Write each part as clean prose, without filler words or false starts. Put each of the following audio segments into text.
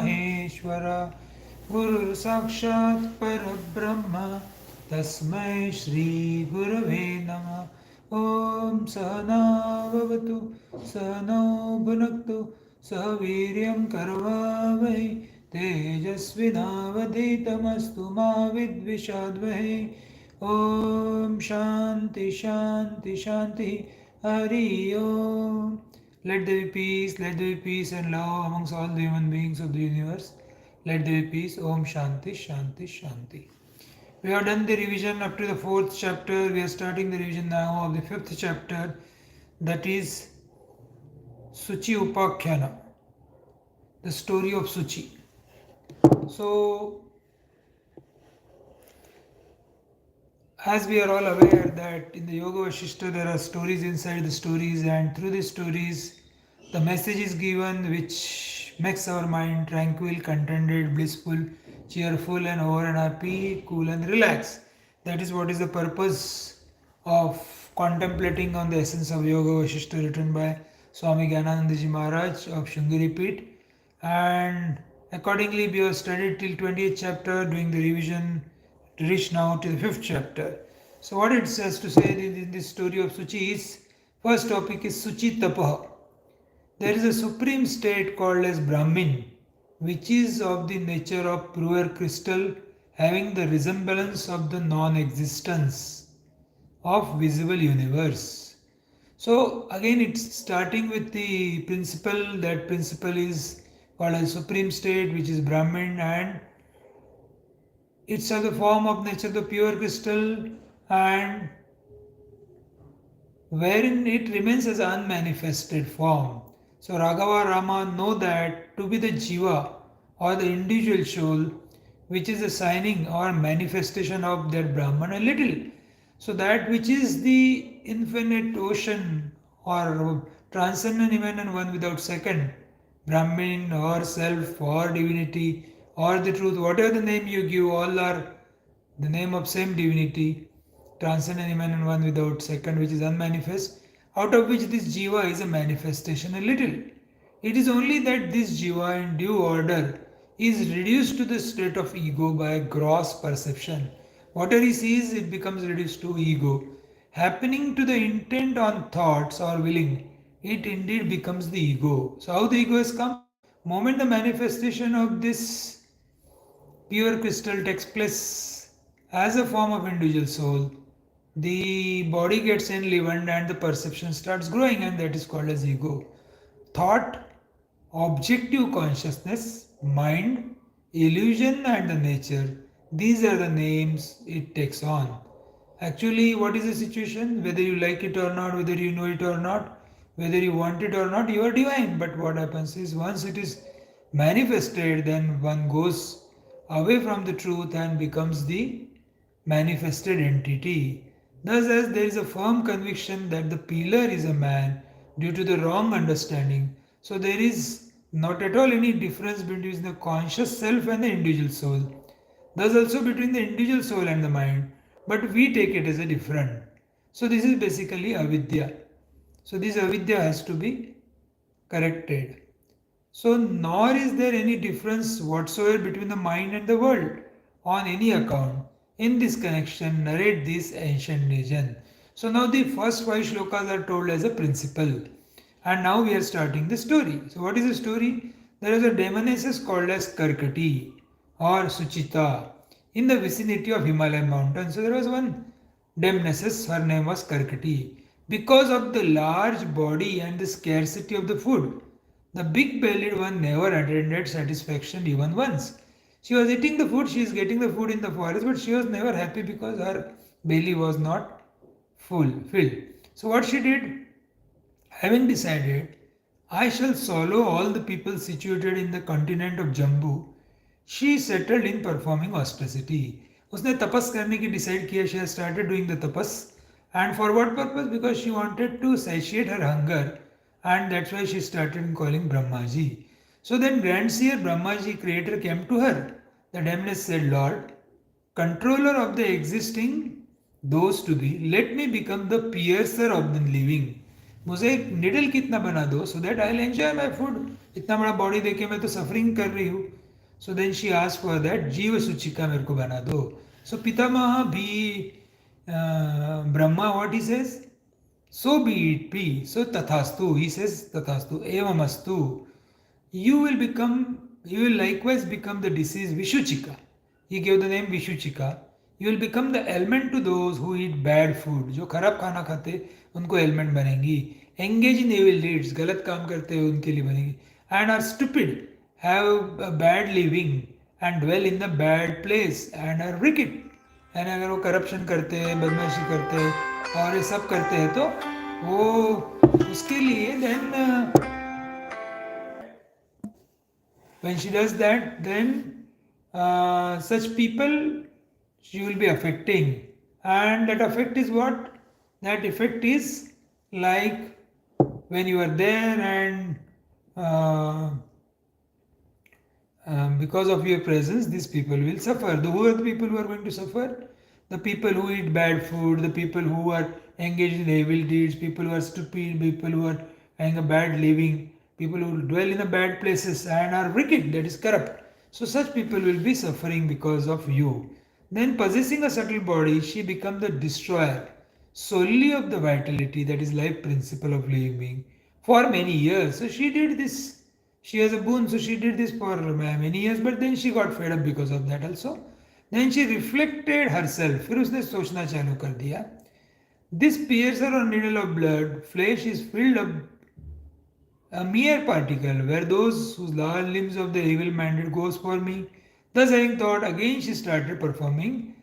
Maheshwara Guru Sakshat Parabrahma Tasmai Shri Gurave Namah. Om Sahana Bhavatu Sahano Bhunaktu Sahaviryam Karvavai Tejasvinavaditamastu Ma Vidvishadvahe. Om Shanti Shanti Shanti Hari Om. Let there be peace, let there be peace and love amongst all the human beings of the universe. Let there be peace. Om Shanti Shanti Shanti. We have done the revision up to the 4th chapter. We are starting the revision now of the 5th chapter, that is Suchi Upakhyana, the story of Suchi. So, as we are all aware that in the Yogaavasishtha there are stories inside the stories, and through these stories the message is given which makes our mind tranquil, contented, blissful, cheerful and over and happy, cool and relaxed. That is what is the purpose of contemplating on the essence of Yogaavasishtha, written by Swami Gyananandaji Maharaj of Shungari Peeth. And accordingly we have studied till 20th chapter, doing the revision to reach now to the 5th chapter. So what it says to say in this story of Suchi is, first topic is Suchi Tapaha. There is a supreme state called as Brahmin, which is of the nature of pure crystal, having the resemblance of the non-existence of visible universe. So again it's starting with the principle, that principle is called as supreme state, which is Brahmin, and it's of the form of nature, the pure crystal, and wherein it remains as unmanifested form. So Raghava Rama know that to be the Jiva or the individual soul, which is a signing or manifestation of that Brahman a little. So that which is the infinite ocean or transcendent immanent one without second, Brahmin or self or divinity or the truth, whatever the name you give, all are the name of same divinity, transcendent immanent one without second, which is unmanifest, out of which this jiva is a manifestation a little. It is only that this jiva in due order is reduced to the state of ego by gross perception. Whatever he sees, it becomes reduced to ego. Happening to the intent on thoughts or willing, it indeed becomes the ego. So how the ego has come? Moment the manifestation of this pure crystal takes place as a form of individual soul, the body gets enlivened and the perception starts growing, and that is called as ego. Thought, objective consciousness, mind, illusion and the nature, these are the names it takes on. Actually, what is the situation? Whether you like it or not, whether you know it or not, whether you want it or not, you are divine. But what happens is, once it is manifested, then one goes away from the truth and becomes the manifested entity. Thus, as there is a firm conviction that the pillar is a man due to the wrong understanding, so there is not at all any difference between the conscious self and the individual soul. Thus also between the individual soul and the mind, but we take it as a different. So this is basically avidya. So this avidya has to be corrected. So nor is there any difference whatsoever between the mind and the world on any account. In this connection, narrate this ancient legend. So now the first 5 shlokas are told as a principle. And now we are starting the story. So what is the story? There is a demoness called as Karkati or Suchita in the vicinity of Himalayan mountains. So there was one demoness, her name was Karkati. Because of the large body and the scarcity of the food, the big-bellied one never attended satisfaction even once. She was eating the food, she is getting the food in the forest, but she was never happy because her belly was not filled. So what she did? Having decided, I shall swallow all the people situated in the continent of Jambu, she settled in performing austerity. उसने तपस करने की decide किया. She has started doing the tapas. And for what purpose? Because she wanted to satiate her hunger, and that's why she started calling Brahmaji. So then Grandseer Brahmaji, creator, came to her. The demoness said, Lord, controller of the existing, those to be, let me become the piercer of the living. मुझे एक needle कितना बना दो so that I'll enjoy my food. इतना बड़ा body देखे मैं तो सफरिंग कर रही हूँ. So then she asked for that जीव सूचिका मेरे को बना दो. सो पितामह भी Brahma what he says, so be it be, so tathastu, he says tathastu, evamastu. You will become, you will likewise become the disease Vishuchika. He gave the name Vishuchika. You will become the ailment to those who eat bad food. जो खराब खाना खाते उनको ailment बनेंगी. Engage in evil deeds, गलत काम करते हैं उनके लिए बनेगी. And are stupid, have a bad living and dwell in the bad place and are wicked. यानी अगर वो करप्शन करते हैं, बदमाशी करते हैं और ये सब करते हैं तो वो उसके लिए then when she does that, then such people she will be affecting, and that effect is what? That effect is like when you are there and because of your presence, these people will suffer. Who are the people who are going to suffer? The people who eat bad food, the people who are engaged in evil deeds, people who are stupid, people who are having a bad living, people who dwell in the bad places and are wicked, that is corrupt. So such people will be suffering because of you. Then possessing a subtle body, she becomes the destroyer solely of the vitality, that is life principle of living being, for many years. So she did this. She has a boon, so she did this for many years, but then she got fed up because of that also. Then she reflected herself. फिर उसने सोचना चालू कर दिया. This piercer or needle of blood, flesh is filled up a mere particle, where those whose large limbs of the evil minded goes for me. Thus having thought, again she started performing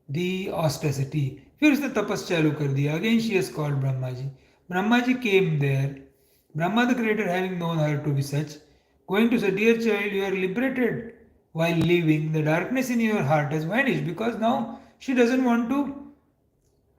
the austerity. फिर उसने तपस चालू कर दिया. Again she has called Brahmaji. Brahmaji came there. Brahma the creator, having known her to be such, going to say, dear child, you are liberated while living. The darkness in your heart has vanished, because now she doesn't want to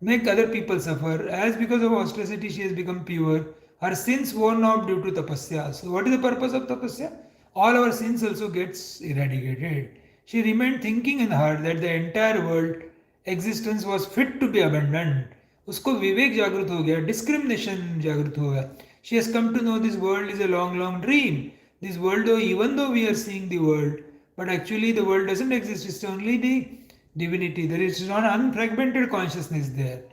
make other people suffer. As because of austerity she has become pure, her sins worn off due to tapasya. So what is the purpose of tapasya? All our sins also gets eradicated. She remained thinking in her that the entire world existence was fit to be abandoned. उसको विवेक जागृत हो गया, discrimination जागृत हो गया. She has come to know this world is a long, long dream. This world, though, even though we are seeing the world, but actually the world doesn't exist. It's only the divinity. There is not unfragmented consciousness there.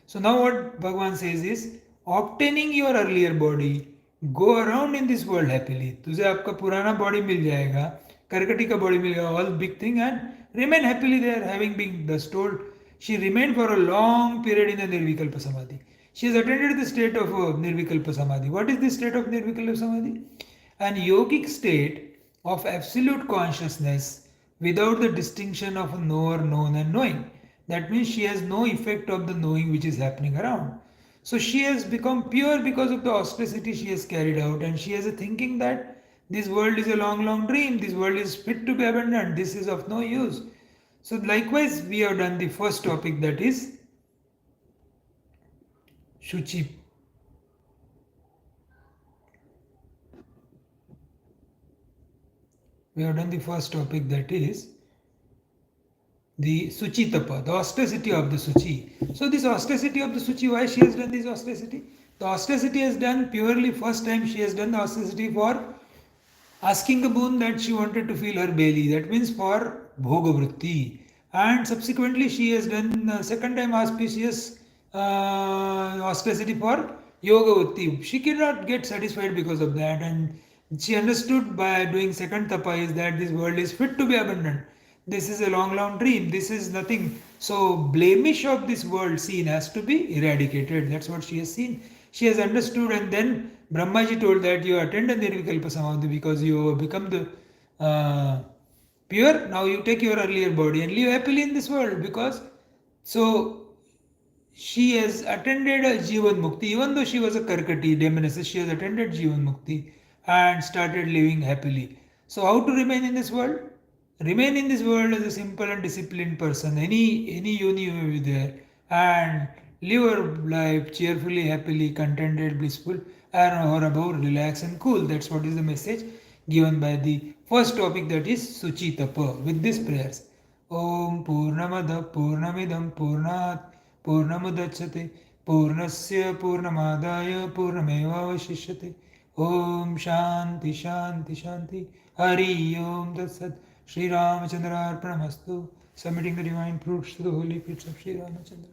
So now what Bhagavan says is, obtaining your earlier body, go around in this world happily. तुझे आपका पुराना body मिल जाएगा, करकटी का body मिल जाएगा, all big thing, and remain happily there, having been thus told. She remained for a long period in a Nirvikalpa Samadhi. She has attained the state of Nirvikalpa Samadhi. What is the state of Nirvikalpa Samadhi? An yogic state of absolute consciousness without the distinction of knower, known and knowing. That means she has no effect of the knowing which is happening around. So she has become pure because of the austerity she has carried out, and she has a thinking that this world is a long, long dream, this world is fit to be abandoned, this is of no use. So likewise we have done the first topic, that is Shuchi. We have done the first topic, that is the Suchi Tapa, the austerity of the Suchi. So this austerity of the Suchi, why she has done this austerity? The austerity has done purely, first time she has done the austerity for asking a boon that she wanted to feel her belly. That means for Bhoga Vritti. And subsequently she has done second time auspicious austerity for Yoga Vritti. She cannot get satisfied because of that, and she understood by doing second tapa is that this world is fit to be abandoned. This is a long, long dream. This is nothing. So blemish of this world seen has to be eradicated. That's what she has seen. She has understood, and then Brahmaji told that you attend a Nirvikalpa Samadhi because you become the pure. Now you take your earlier body and live happily in this world, because so she has attended a Jivan Mukti. Even though she was a Karkati demoness, she has attended Jivan Mukti and started living happily. So how to remain in this world? Remain in this world as a simple and disciplined person. Any yoni you may be there, and live your life cheerfully, happily, contented, blissful, and or above, relax and cool. That's what is the message given by the first topic, that is Suchi Tapa. With these prayers, Om Purnamada Purnamidam Purnat Purnamudachyate Purnasya Purnamadaya Purnameva Vashishyate. Om Shanti Shanti Shanti. Hari Om Tat Sat. Sri Ramachandra Arpanamastu. Submitting the divine fruits to the holy feet of Sri Ramachandra.